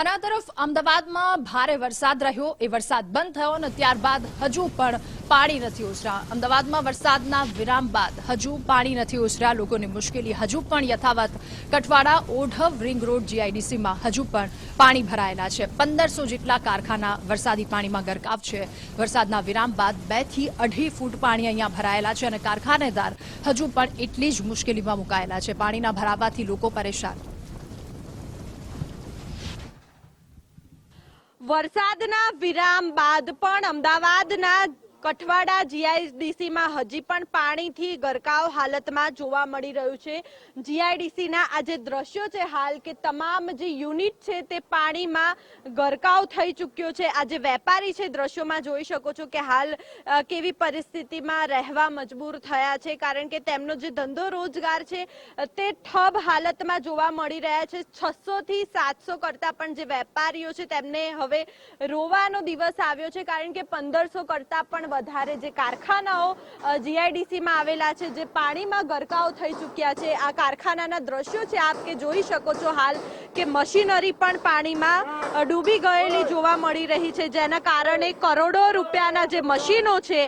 અને આ તરફ અમદાવાદમાં ભારે વરસાદ રહ્યો એ વરસાદ બંધ થયો અને ત્યારબાદ હજુ પણ પાણી નથી ઓસર્યા। અમદાવાદમાં વરસાદના વિરામ બાદ હજુ પાણી નથી ઓસર્યા। લોકોની મુશ્કેલી હજુ પણ યથાવત। કઠવાડા ઓઢવ રિંગ રોડ જીઆઈડીસીમાં હજુ પણ પાણી ભરાયેલા છે। 1500 જેટલા કારખાના વરસાદી પાણીમાં ગરકાવ છે। વરસાદના વિરામ બાદ 2 થી 2.5 ફૂટ પાણી અહીંયા ભરાયેલા છે અને કારખાનેદાર હજુ પણ એટલી જ મુશ્કેલીમાં મુકાયેલા છે। પાણીના ભરાવાથી લોકો પરેશાન। વરસાદના વિરામ બાદ પણ અમદાવાદના કઠવાડા જીઆઈડીસીમાં હજી પણ પાણીથી ગરકાવ હાલતમાં જોવા મળી રહ્યું છે। જીઆઈડીસીના આ જે દ્રશ્યો છે હાલ કે તમામ જે યુનિટ છે તે પાણીમાં ગરકાવ થઈ ચૂક્યો છે। આ જે વેપારી છે દ્રશ્યોમાં જોઈ શકો છો કે હાલ કેવી પરિસ્થિતિમાં રહેવા મજબૂર થયા છે, કારણ કે તેમનો જે ધંધો રોજગાર છે તે ઠપ હાલતમાં જોવા મળી રહ્યા છે। 600 થી 700 કરતા પણ જે વેપારીઓ છે તેમને હવે રોવાનો દિવસ આવ્યો છે, કારણ કે 1500 કરતા પણ વધારે જે કારખાનાઓ જીઆઈડીસીમાં આવેલા છે જે પાણીમાં ગરકાવ થઈ ચૂક્યા છે। આ કારખાનાના દ્રશ્યો છે આપ કે જોઈ શકો છો હાલ કે મશીનરી પણ પાણીમાં ડૂબી ગયેલી જોવા મળી રહી છે, જેના કારણે કરોડો રૂપિયાના જે મશીનો છે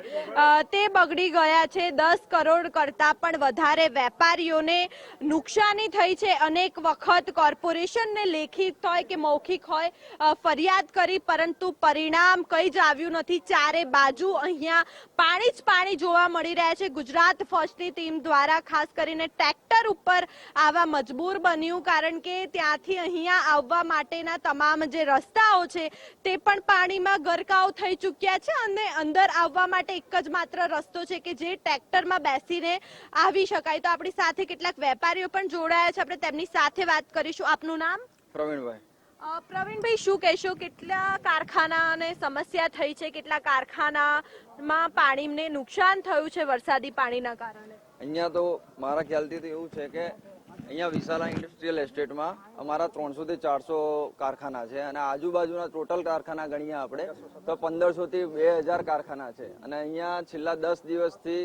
તે બગડી ગયા છે। 10 કરોડ કરતા પણ વધારે વેપારીઓને નુકસાની થઈ છે। અનેક વખત કોર્પોરેશનને લેખિત હોય કે મૌખિક હોય ફરિયાદ કરી, પરંતુ પરિણામ કંઈ જ આવ્યું નથી। ચારે બાજુ અહીંયા પાણી જ પાણી જોવા મળી રહ્યા છે। ગુજરાત ફર્સ્ટની ટીમ દ્વારા ખાસ કરીને ટ્રેક્ટર ઉપર આવવા મજબૂર બન્યું, કારણ કે ત્યાંથી અહીંયા આવવા માટેના તમામ જે રસ્તાઓ છે તે પણ પાણીમાં ગરકાવ થઈ ચૂક્યા છે અને અંદર આવવા માટે એક જ માત્ર રસ્તો છે કે જે ટ્રેક્ટરમાં બેસીને આવી શકાય। તો આપણી સાથે કેટલાક વેપારીઓ પણ જોડાયા છે, આપણે તેમની સાથે વાત કરીશું। આપનું નામ? પ્રવીણભાઈ। પ્રવીણભાઈ, શું કહેશો, કેટલા કારખાનાને સમસ્યા થઈ છે, કેટલા કારખાનામાં પાણીને નુકસાન થયું છે વરસાદી પાણીના કારણે? અહીંયા તો મારા ખ્યાલથી તો એવું છે કે અહીંયા વિશાલા ઇન્ડસ્ટ્રીયલ એસ્ટેટમાં અમારા 300 થી 400 કારખાના છે અને આજુબાજુના ટોટલ કારખાના ગણીએ આપણે તો 1500 થી 2000 કારખાના છે। અને અહીંયા છેલ્લા 10 દિવસથી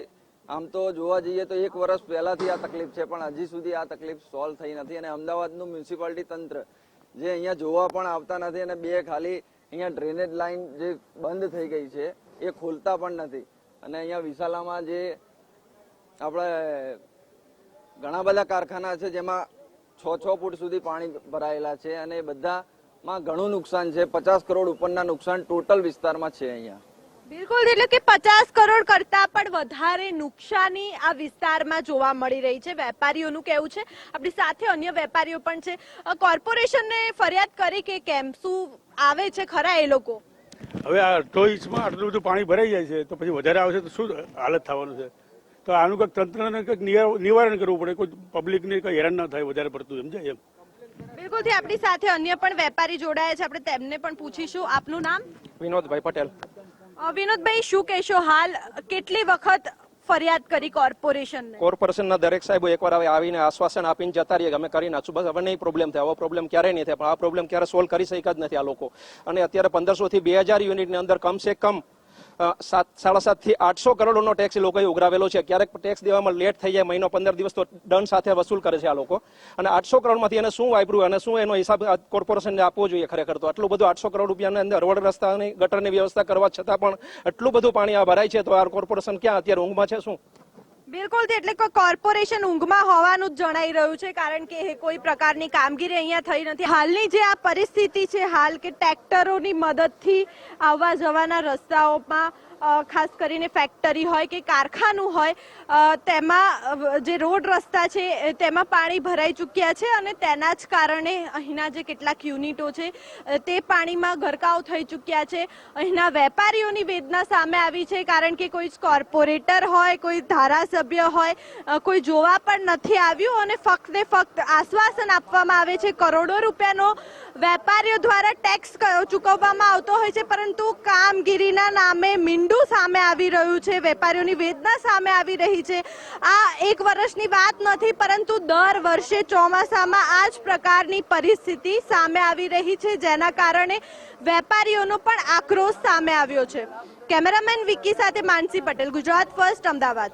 આમ તો જોવા જઈએ તો 1 વર્ષ પહેલાથી આ તકલીફ છે, પણ હજી સુધી આ તકલીફ સોલ્વ થઈ નથી। અને અમદાવાદનું મ્યુનિસિપાલિટી તંત્ર જે અહીંયા જોવા પણ આવતા નથી અને 2 ખાલી અહીંયા ડ્રેનેજ લાઈન જે બંધ થઈ ગઈ છે એ ખોલતા પણ નથી। અને અહીંયા વિશાલામાં જે આપણે ઘણા બધા કારખાના છે જેમાં 6 ફૂટ સુધી પાણી ભરાયેલા છે અને બધામાં ઘણું નુકસાન છે। 50 કરોડ ઉપરના નુકસાન ટોટલ વિસ્તારમાં છે અહીંયા। બિલકુલ, એટલે કે 50 કરોડ કરતા પણ વધારે નુકસાની આ વિસ્તારમાં જોવા મળી રહી છે, વેપારીઓનું કહેવું છે। આપણી સાથે અન્ય વેપારીઓ પણ છે। કોર્પોરેશનને ફરિયાદ કરી કે કેમ, શું આવે છે ખરા એ લોકો? હવે આ 28 ઇંચમાં આટલું બધું પાણી ભરાઈ જાય છે તો પછી વધારે આવશે તો શું હાલત થવાનું છે? તો આનું કંઈક તંત્રને કંઈક નિવારણ કરવું પડે, કોઈ પબ્લિકને કંઈ હેરાન ના થાય વધારે પડતું, સમજાય એમ। બિલકુલ, આપણી સાથે અન્ય પણ વેપારી જોડાયા છે, આપણે તેમને પણ પૂછીશું। આપનું નામ? વિનોદભાઈ પટેલ। વિનોદભાઈ, શું કહેશો, હાલ કેટલી વખત ફરિયાદ કરી કોર્પોરેશનને? કોર્પોરેશનના દરેક સાહેબો એકવાર હવે આવીને આશ્વાસન આપીને જતા રહીએ કે અમે કરી નાખશું, બસ હવે નહીં પ્રોબ્લેમ થાય। હવે પ્રોબ્લેમ ક્યારે નહીં થાય, પણ આ પ્રોબ્લેમ ક્યારે સોલ્વ કરી શક્યા જ નથી આ લોકો। અને અત્યારે 1500 થી 2000 યુનિટની અંદર કમસે કમ 7.5 થી 800 કરોડનો ટેક્સ લોકોએ ઉઘરાવેલો છે। ક્યારેક ટેક્સ દેવામાં લેટ થઈ જાય, મહિનો 15 દિવસ તો દંડ સાથે વસૂલ કરે છે આ લોકો। અને 800 કરોડમાંથી એને શું વાપર્યું અને શું એનો હિસાબ કોર્પોરેશનને આપવો જોઈએ ખરેખર? તો આટલું બધું 800 કરોડ રૂપિયાની અંદર રોડ રસ્તાની ગટરની વ્યવસ્થા કરવા છતાં પણ એટલું બધું પાણી આ ભરાય છે, તો આ કોર્પોરેશન ક્યાં અત્યારે ઊંઘમાં છે શું? બિલકુલ, એટલે કે કોર્પોરેશન ઊંઘમાં હોવાનું જ જણાઈ રહ્યું છે, કારણ કે કોઈ પ્રકારની કામગીરી અહીંયા થઈ નથી। હાલની જે આ પરિસ્થિતિ છે હાલ કે ટ્રેક્ટરોની મદદથી આવવા જવાના રસ્તાઓમાં ખાસ કરીને ફેક્ટરી હોય કે કારખાનું હોય તેમાં જે રોડ રસ્તા છે તેમાં પાણી ભરાઈ ચૂક્યા છે અને તેના જ કારણે અહીંના જે કેટલાક યુનિટો છે તે પાણીમાં ગરકાવ થઈ ચૂક્યા છે। અહીંના વેપારીઓની વેદના સામે આવી છે, કારણ કે કોઈ કોર્પોરેટર હોય, કોઈ ધારાસભ્ય હોય, કોઈ જોવા પણ નથી આવ્યું અને ફક્ત આશ્વાસન આપવામાં આવે છે। કરોડો રૂપિયાનો વેપારીઓ દ્વારા ટેક્સ ચૂકવવામાં આવતો હોય છે, પરંતુ કામગીરીના નામે મીંડું સામે આવી રહ્યું છે, વેપારીઓની વેદના સામે આવી રહી છે। આ 1 વર્ષની વાત નથી, પરંતુ દર વર્ષે ચોમાસામાં આ જ પ્રકારની પરિસ્થિતિ સામે આવી રહી છે, જેના કારણે વેપારીઓનો પણ આક્રોશ સામે આવ્યો છે। કેમેરામેન વિકી સાથે માનસી પટેલ, ગુજરાત ફર્સ્ટ, અમદાવાદ।